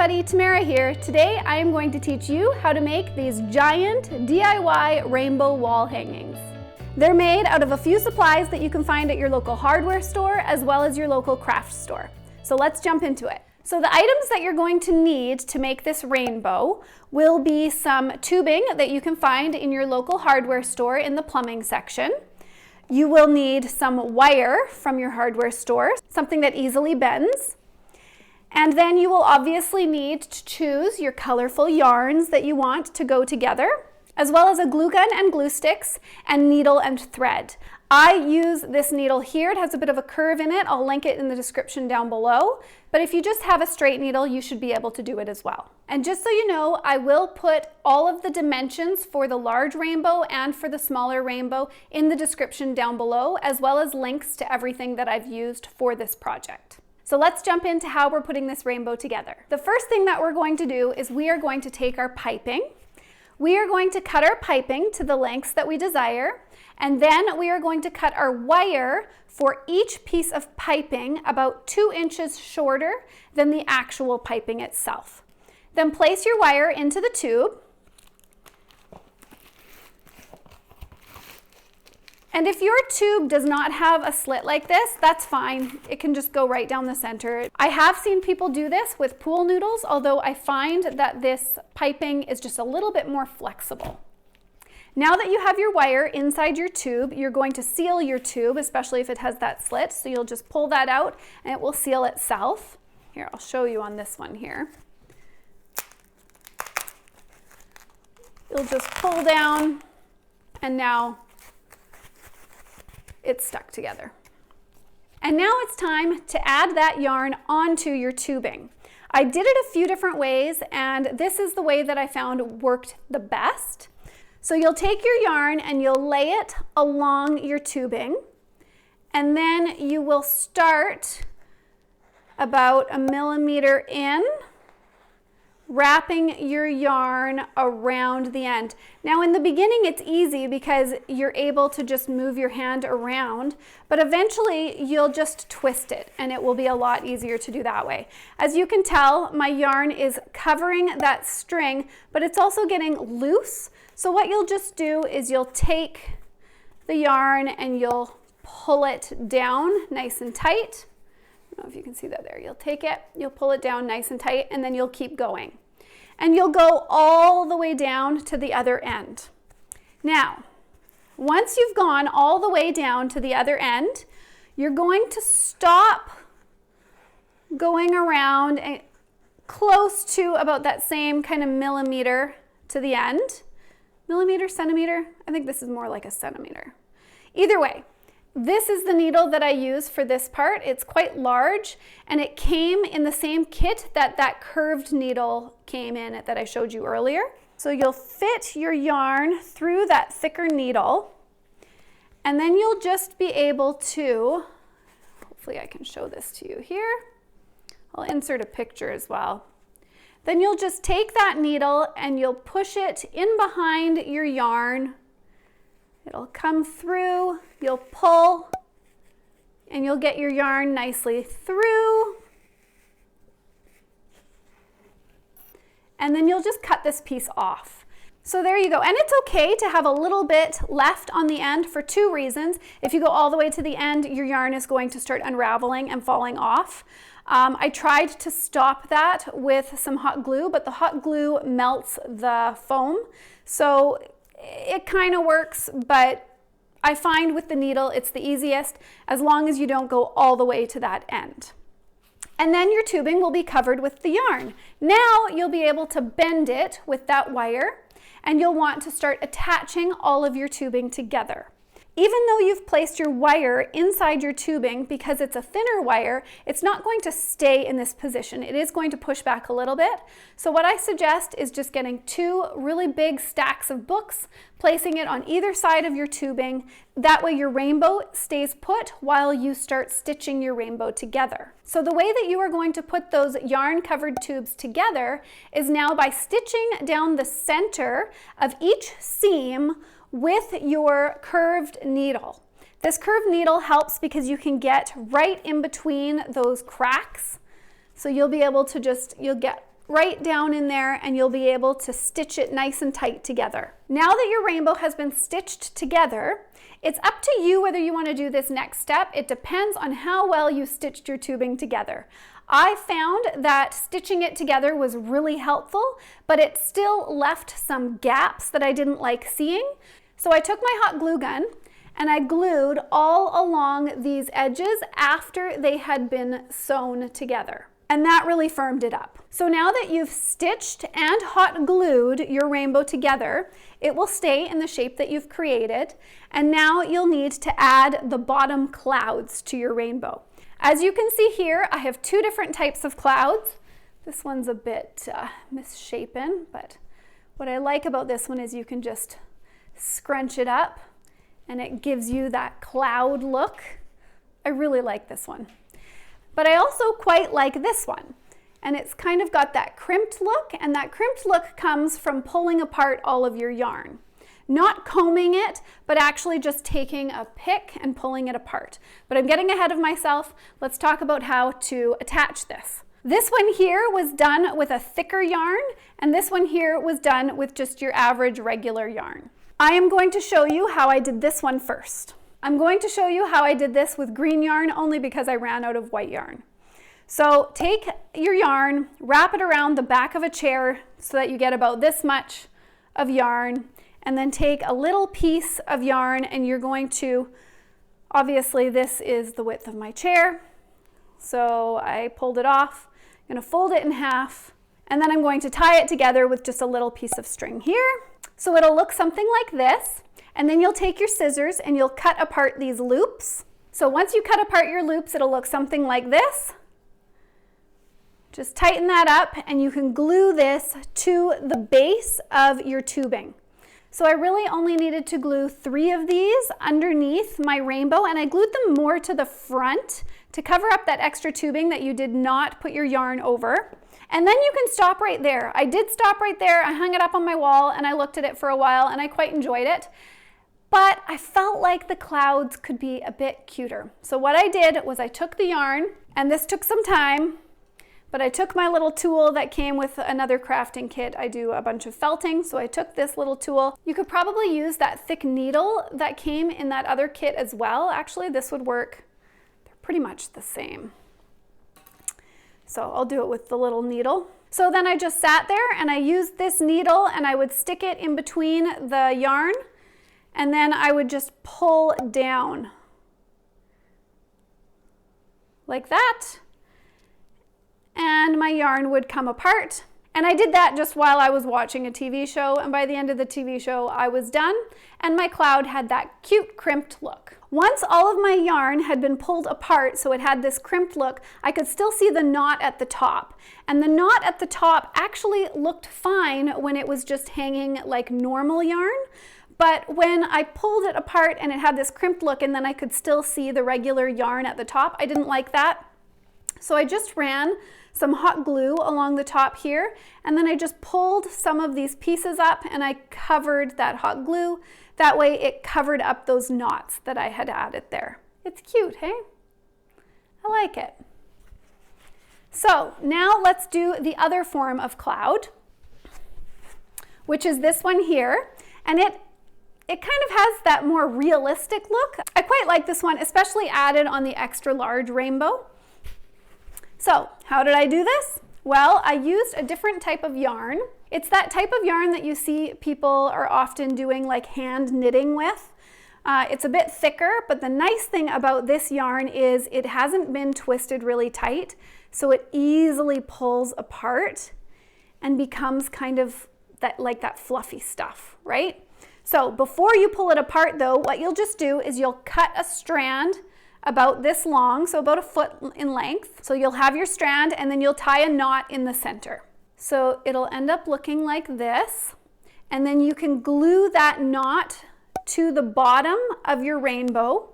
everybody, Tamara here. Today I am going to teach you how to make these giant DIY rainbow wall hangings. They're made out of a few supplies that you can find at your local hardware store as well as your local craft store. So let's jump into it. So the items that you're going to need to make this rainbow will be some tubing that you can find in your local hardware store in the plumbing section. You will need some wire from your hardware store, something that easily bends. And then you will obviously need to choose your colorful yarns that you want to go together, as well as a glue gun and glue sticks and needle and thread. I use this needle here. It has a bit of a curve in it. I'll link it in the description down below. But if you just have a straight needle, you should be able to do it as well. And just so you know, I will put all of the dimensions for the large rainbow and for the smaller rainbow in the description down below, as well as links to everything that I've used for this project. So let's jump into how we're putting this rainbow together. The first thing that we're going to do is we are going to take our piping. We are going to cut our piping to the lengths that we desire, and then we are going to cut our wire for each piece of piping about 2 inches shorter than the actual piping itself. Then place your wire into the tube. And if your tube does not have a slit like this, that's fine. It can just go right down the center. I have seen people do this with pool noodles, although I find that this piping is just a little bit more flexible. Now that you have your wire inside your tube, you're going to seal your tube, especially if it has that slit. So you'll just pull that out and it will seal itself. Here, I'll show you on this one here. You'll just pull down and now it's stuck together. And now it's time to add that yarn onto your tubing. I did it a few different ways, and this is the way that I found worked the best. So you'll take your yarn and you'll lay it along your tubing, and then you will start about 1 millimeter in, wrapping your yarn around the end. Now in the beginning it's easy because you're able to just move your hand around, but eventually you'll just twist it and it will be a lot easier to do that way. As you can tell, my yarn is covering that string, but it's also getting loose. So what you'll just do is you'll take the yarn and you'll pull it down nice and tight. I don't know if you can see that there. You'll take it, you'll pull it down nice and tight, and then you'll keep going. And you'll go all the way down to the other end. Now, once you've gone all the way down to the other end, you're going to stop going around and close to about that same kind of millimeter to the end. Millimeter, centimeter? I think this is more like a centimeter. Either way, this is the needle that I use for this part. It's quite large, and it came in the same kit that curved needle came in that I showed you earlier. So you'll fit your yarn through that thicker needle, and then you'll just be able to, hopefully I can show this to you here. I'll insert a picture as well. Then you'll just take that needle and you'll push it in behind your yarn. It'll come through, you'll pull, and you'll get your yarn nicely through. And then you'll just cut this piece off. So there you go. And it's okay to have a little bit left on the end for 2 reasons. If you go all the way to the end, your yarn is going to start unraveling and falling off. I tried to stop that with some hot glue, but the hot glue melts the foam. So it kind of works, but I find with the needle it's the easiest as long as you don't go all the way to that end. And then your tubing will be covered with the yarn. Now you'll be able to bend it with that wire, and you'll want to start attaching all of your tubing together. Even though you've placed your wire inside your tubing, because it's a thinner wire, it's not going to stay in this position. It is going to push back a little bit. So what I suggest is just getting 2 really big stacks of books, placing it on either side of your tubing. That way your rainbow stays put while you start stitching your rainbow together. So the way that you are going to put those yarn covered tubes together is now by stitching down the center of each seam with your curved needle. This curved needle helps because you can get right in between those cracks. So you'll be able to you'll get right down in there and you'll be able to stitch it nice and tight together. Now that your rainbow has been stitched together, it's up to you whether you want to do this next step. It depends on how well you stitched your tubing together. I found that stitching it together was really helpful, but it still left some gaps that I didn't like seeing. So I took my hot glue gun and I glued all along these edges after they had been sewn together. And that really firmed it up. So now that you've stitched and hot glued your rainbow together, it will stay in the shape that you've created. And now you'll need to add the bottom clouds to your rainbow. As you can see here, I have two different types of clouds. This one's a bit misshapen, but what I like about this one is you can just scrunch it up and it gives you that cloud look. I really like this one. But I also quite like this one. And it's kind of got that crimped look, and that crimped look comes from pulling apart all of your yarn. Not combing it, but actually just taking a pick and pulling it apart. But I'm getting ahead of myself. Let's talk about how to attach this. This one here was done with a thicker yarn, and this one here was done with just your average regular yarn. I am going to show you how I did this one first. I'm going to show you how I did this with green yarn only because I ran out of white yarn. So take your yarn, wrap it around the back of a chair so that you get about this much of yarn, and then take a little piece of yarn and you're going to, obviously this is the width of my chair, so I pulled it off. I'm going to fold it in half, and then I'm going to tie it together with just a little piece of string here. So it'll look something like this, and then you'll take your scissors and you'll cut apart these loops. So once you cut apart your loops, it'll look something like this. Just tighten that up and you can glue this to the base of your tubing. So I really only needed to glue 3 of these underneath my rainbow, and I glued them more to the front to cover up that extra tubing that you did not put your yarn over. And then you can stop right there. I did stop right there. I hung it up on my wall and I looked at it for a while and I quite enjoyed it. But I felt like the clouds could be a bit cuter. So what I did was I took the yarn, and this took some time, but I took my little tool that came with another crafting kit. I do a bunch of felting, so I took this little tool. You could probably use that thick needle that came in that other kit as well. Actually, this would work. They're pretty much the same. So I'll do it with the little needle. So then I just sat there and I used this needle and I would stick it in between the yarn, and then I would just pull down like that. And my yarn would come apart. And I did that just while I was watching a TV show, and by the end of the TV show I was done, and my cloud had that cute crimped look. Once all of my yarn had been pulled apart so it had this crimped look, I could still see the knot at the top. And the knot at the top actually looked fine when it was just hanging like normal yarn. But when I pulled it apart and it had this crimped look and then I could still see the regular yarn at the top, I didn't like that. So I just ran some hot glue along the top here, and then I just pulled some of these pieces up and I covered that hot glue. That way it covered up those knots that I had added there. It's cute, hey? I like it. So now let's do the other form of cloud, which is this one here. And it kind of has that more realistic look. I quite like this one, especially added on the extra large rainbow. So how did I do this? Well, I used a different type of yarn. It's that type of yarn that you see people are often doing like hand knitting with. It's a bit thicker, but the nice thing about this yarn is it hasn't been twisted really tight, so it easily pulls apart and becomes kind of that fluffy stuff, right? So before you pull it apart though, what you'll just do is you'll cut a strand about this long, so about 1 foot in length. So you'll have your strand and then you'll tie a knot in the center. So it'll end up looking like this. And then you can glue that knot to the bottom of your rainbow.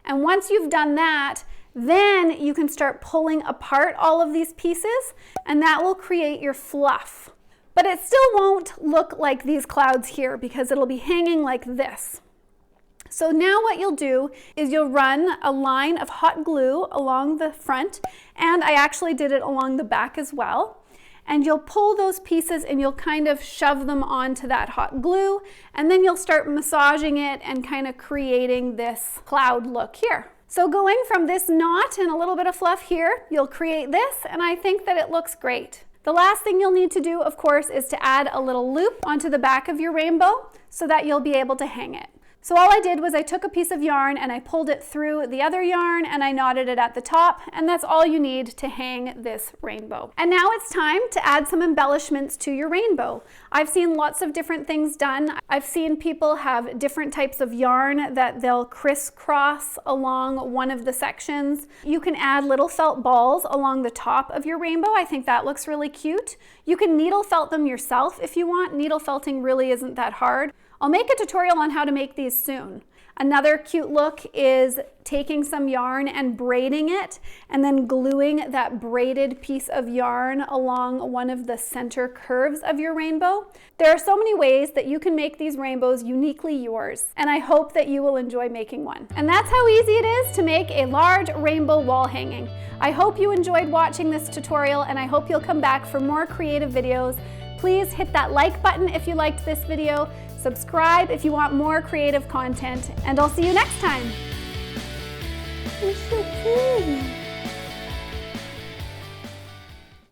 And once you've done that, then you can start pulling apart all of these pieces, and that will create your fluff. But it still won't look like these clouds here because it'll be hanging like this. So now what you'll do is you'll run a line of hot glue along the front, and I actually did it along the back as well. and you'll pull those pieces and you'll kind of shove them onto that hot glue, and then you'll start massaging it and kind of creating this cloud look here. So going from this knot and a little bit of fluff here, you'll create this, and I think that it looks great. The last thing you'll need to do, of course, is to add a little loop onto the back of your rainbow so that you'll be able to hang it. So all I did was I took a piece of yarn and I pulled it through the other yarn and I knotted it at the top, and that's all you need to hang this rainbow. And now it's time to add some embellishments to your rainbow. I've seen lots of different things done. I've seen people have different types of yarn that they'll crisscross along one of the sections. You can add little felt balls along the top of your rainbow. I think that looks really cute. You can needle felt them yourself if you want. Needle felting really isn't that hard. I'll make a tutorial on how to make these soon. Another cute look is taking some yarn and braiding it and then gluing that braided piece of yarn along one of the center curves of your rainbow. There are so many ways that you can make these rainbows uniquely yours, and I hope that you will enjoy making one. And that's how easy it is to make a large rainbow wall hanging. I hope you enjoyed watching this tutorial, and I hope you'll come back for more creative videos. Please hit that like button if you liked this video. Subscribe if you want more creative content, and I'll see you next time. You're so pretty.